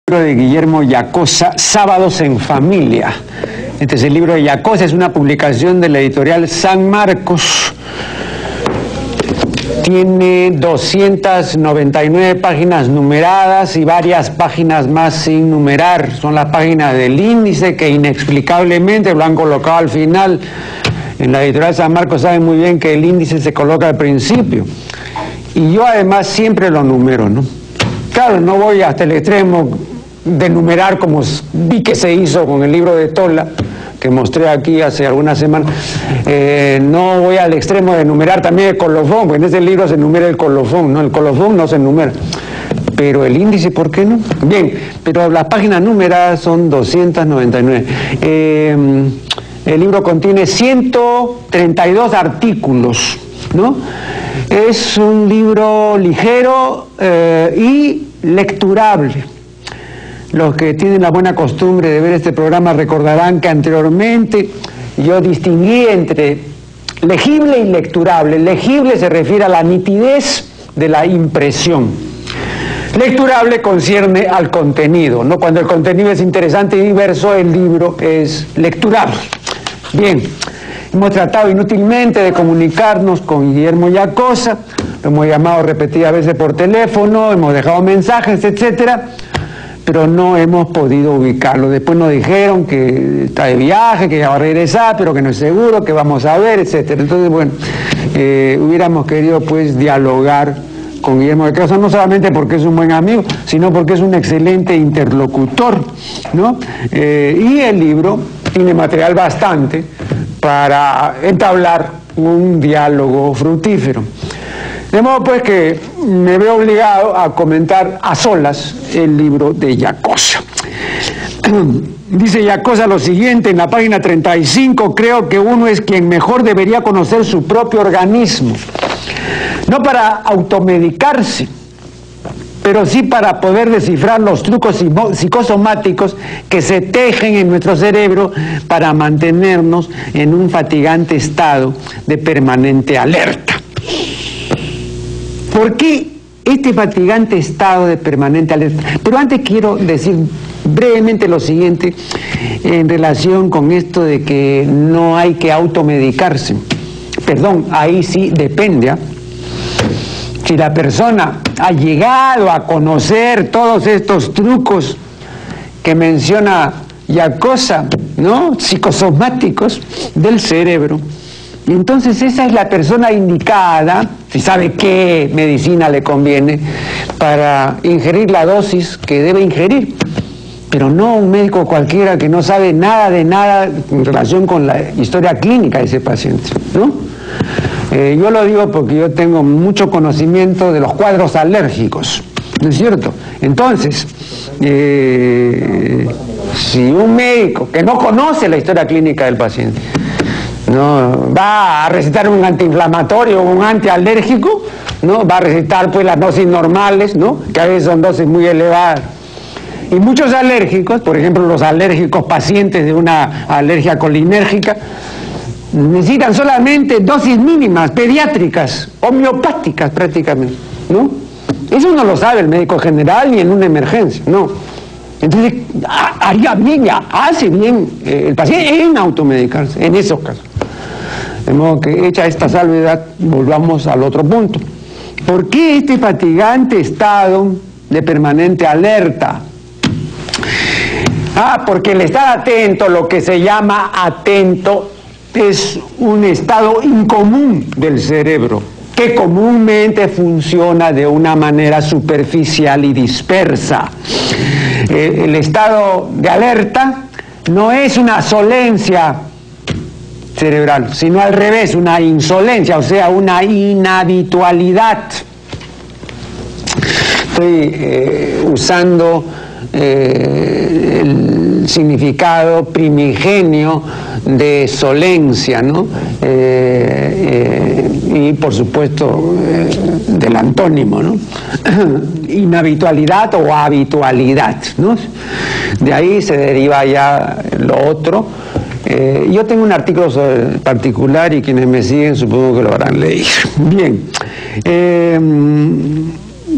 De Guillermo Yacosa, Sábados en Familia. Este es el libro de Yacosa, es una publicación de la editorial San Marcos. Tiene 299 páginas numeradas y varias páginas más sin numerar. Son las páginas del índice que inexplicablemente lo han colocado al final. En la editorial San Marcos saben muy bien que el índice se coloca al principio. Y yo además siempre lo numero, ¿no? Claro, no voy hasta el extremo de numerar como vi que se hizo con el libro de Tola, que mostré aquí hace algunas semanas. No voy al extremo de numerar también el colofón, porque en ese libro se numera el colofón, ¿no? El colofón no se numera. Pero el índice, ¿por qué no? Bien, pero las páginas numeradas son 299. El libro contiene 132 artículos, ¿no? Es un libro ligero y lecturable. Los que tienen la buena costumbre de ver este programa recordarán que anteriormente yo distinguí entre legible y lecturable. Legible se refiere a la nitidez de la impresión. Lecturable concierne al contenido, ¿no? Cuando el contenido es interesante y diverso, el libro es lecturable. Bien, hemos tratado inútilmente de comunicarnos con Guillermo Yacosa, lo hemos llamado repetidas veces por teléfono, hemos dejado mensajes, etcétera, pero no hemos podido ubicarlo. Después nos dijeron que está de viaje, que ya va a regresar, pero que no es seguro, que vamos a ver, etcétera. Entonces, bueno, hubiéramos querido pues dialogar con Guillermo Yacosa, no solamente porque es un buen amigo, sino porque es un excelente interlocutor, ¿no? Y el libro tiene material bastante para entablar un diálogo fructífero. De modo pues que me veo obligado a comentar a solas el libro de Yacosa. Dice Yacosa lo siguiente en la página 35: creo que uno es quien mejor debería conocer su propio organismo, no para automedicarse, pero sí para poder descifrar los trucos psicosomáticos que se tejen en nuestro cerebro para mantenernos en un fatigante estado de permanente alerta. ¿Por qué este fatigante estado de permanente alerta? Pero antes quiero decir brevemente lo siguiente en relación con esto de que no hay que automedicarse. Perdón, ahí sí depende, ¿eh? Si la persona ha llegado a conocer todos estos trucos que menciona Yacosa, ¿no? Psicosomáticos del cerebro, entonces esa es la persona indicada, si sabe qué medicina le conviene, para ingerir la dosis que debe ingerir. Pero no un médico cualquiera que no sabe nada de nada en relación con la historia clínica de ese paciente, ¿no? Yo lo digo porque yo tengo mucho conocimiento de los cuadros alérgicos, ¿no es cierto? Entonces, si un médico que no conoce la historia clínica del paciente no va a recetar un antiinflamatorio o un antialérgico, ¿no? Va a recetar pues las dosis normales, ¿no? Que a veces son dosis muy elevadas. Y muchos alérgicos, por ejemplo los alérgicos pacientes de una alergia colinérgica, necesitan solamente dosis mínimas, pediátricas, homeopáticas prácticamente, ¿no? Eso no lo sabe el médico general ni en una emergencia, no. Entonces, haría bien, ya hace bien el paciente en automedicarse, en esos casos. De modo que, hecha esta salvedad, volvamos al otro punto. ¿Por qué este fatigante estado de permanente alerta? Porque el estar atento, lo que se llama atento, es un estado incomún del cerebro, que comúnmente funciona de una manera superficial y dispersa. El estado de alerta no es una solencia cerebral, sino al revés, una insolencia, o sea, una inhabitualidad. Estoy usando el significado primigenio de solencia, ¿no? Y por supuesto del antónimo, ¿no? Inhabitualidad o habitualidad, ¿no? De ahí se deriva ya lo otro. Yo tengo un artículo particular y quienes me siguen supongo que lo habrán leído. Bien.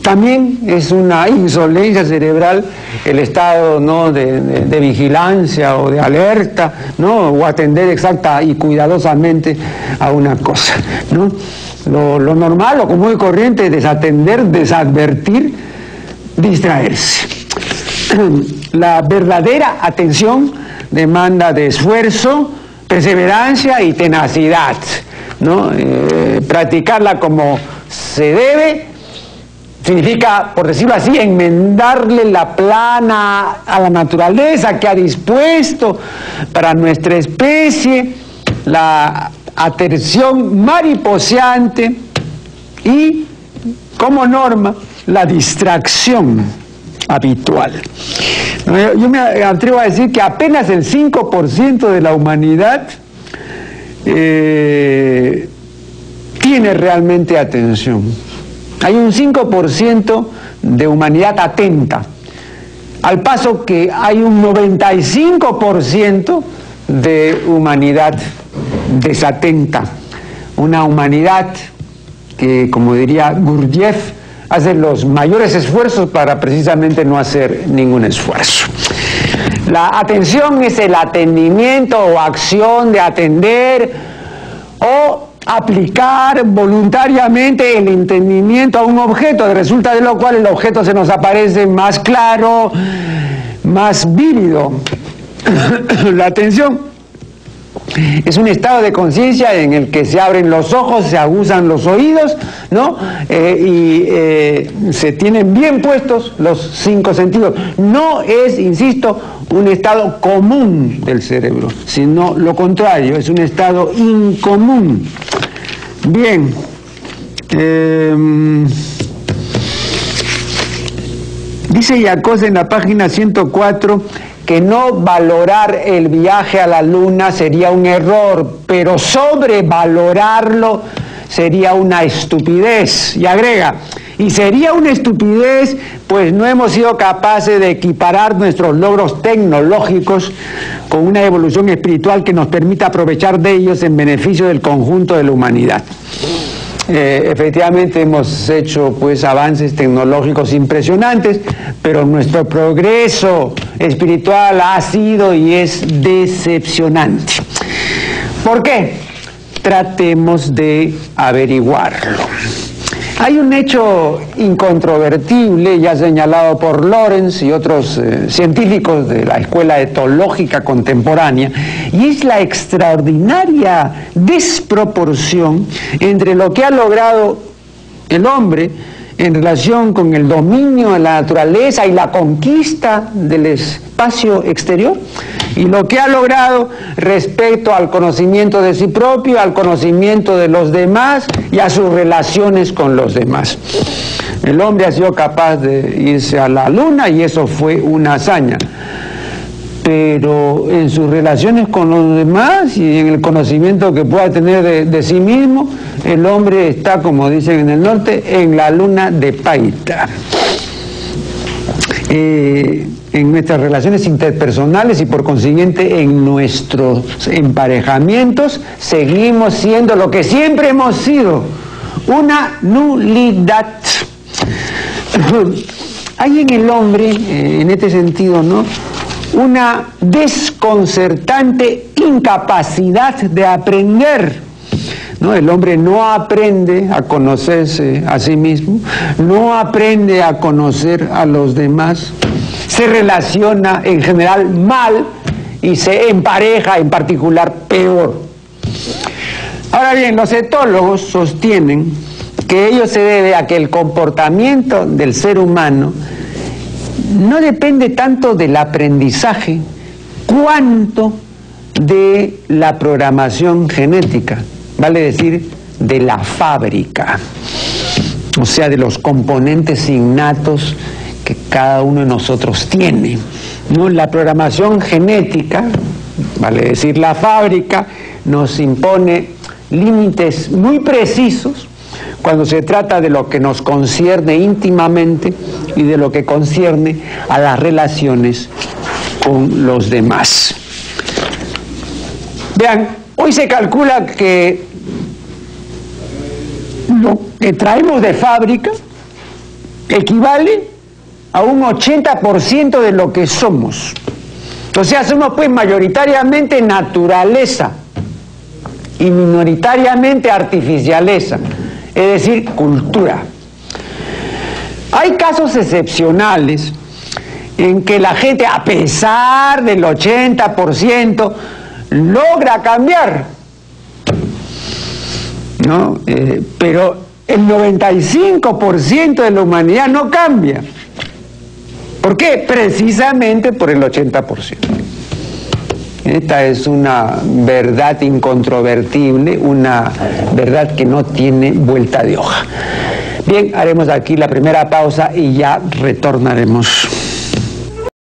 también es una insolencia cerebral el estado, ¿no?, de vigilancia o de alerta, ¿no?, o atender exacta y cuidadosamente a una cosa, ¿no? Lo normal o común y corriente es desatender, desadvertir, distraerse. La verdadera atención demanda de esfuerzo, perseverancia y tenacidad, ¿no? Practicarla como se debe significa, por decirlo así, enmendarle la plana a la naturaleza que ha dispuesto para nuestra especie, la atención mariposeante y, como norma, la distracción habitual. Yo me atrevo a decir que apenas el 5% de la humanidad tiene realmente atención. Hay un 5% de humanidad atenta, al paso que hay un 95% de humanidad desatenta. Una humanidad que, como diría Gurdjieff, hace los mayores esfuerzos para precisamente no hacer ningún esfuerzo. La atención es el atendimiento o acción de atender o aplicar voluntariamente el entendimiento a un objeto, resulta de lo cual el objeto se nos aparece más claro, más vívido. La atención es un estado de conciencia en el que se abren los ojos, se aguzan los oídos, ¿no? Se tienen bien puestos los 5 sentidos. No es, insisto, un estado común del cerebro, sino lo contrario, es un estado incomún. Bien. Dice Jacobs en la página 104 que no valorar el viaje a la luna sería un error, pero sobrevalorarlo sería una estupidez. Y agrega, y sería una estupidez, pues no hemos sido capaces de equiparar nuestros logros tecnológicos con una evolución espiritual que nos permita aprovechar de ellos en beneficio del conjunto de la humanidad. Efectivamente hemos hecho pues avances tecnológicos impresionantes, pero nuestro progreso espiritual ha sido y es decepcionante. ¿Por qué? Tratemos de averiguarlo. Hay un hecho incontrovertible, ya señalado por Lawrence y otros científicos de la Escuela Etológica Contemporánea, y es la extraordinaria desproporción entre lo que ha logrado el hombre en relación con el dominio de la naturaleza y la conquista del espacio exterior, y lo que ha logrado respecto al conocimiento de sí propio, al conocimiento de los demás y a sus relaciones con los demás. El hombre ha sido capaz de irse a la luna y eso fue una hazaña, pero en sus relaciones con los demás y en el conocimiento que pueda tener de sí mismo, el hombre está, como dicen en el norte, en la luna de Paita. En nuestras relaciones interpersonales y por consiguiente en nuestros emparejamientos seguimos siendo lo que siempre hemos sido, una nulidad. Hay en el hombre, en este sentido, ¿no?, una desconcertante incapacidad de aprender, ¿no? El hombre no aprende a conocerse a sí mismo, no aprende a conocer a los demás, se relaciona en general mal y se empareja en particular peor. Ahora bien, los etólogos sostienen que ello se debe a que el comportamiento del ser humano no depende tanto del aprendizaje cuanto de la programación genética, vale decir, de la fábrica, o sea, de los componentes innatos que cada uno de nosotros tiene, ¿no? La programación genética, vale decir, la fábrica, nos impone límites muy precisos cuando se trata de lo que nos concierne íntimamente y de lo que concierne a las relaciones con los demás. Vean, hoy se calcula que lo que traemos de fábrica equivale a un 80% de lo que somos. O sea, somos pues mayoritariamente naturaleza y minoritariamente artificialeza, es decir, cultura. Hay casos excepcionales en que la gente, a pesar del 80%, logra cambiar, ¿no? Pero el 95% de la humanidad no cambia. ¿Por qué? Precisamente por el 80%. Esta es una verdad incontrovertible, una verdad que no tiene vuelta de hoja. Bien, haremos aquí la primera pausa y ya retornaremos.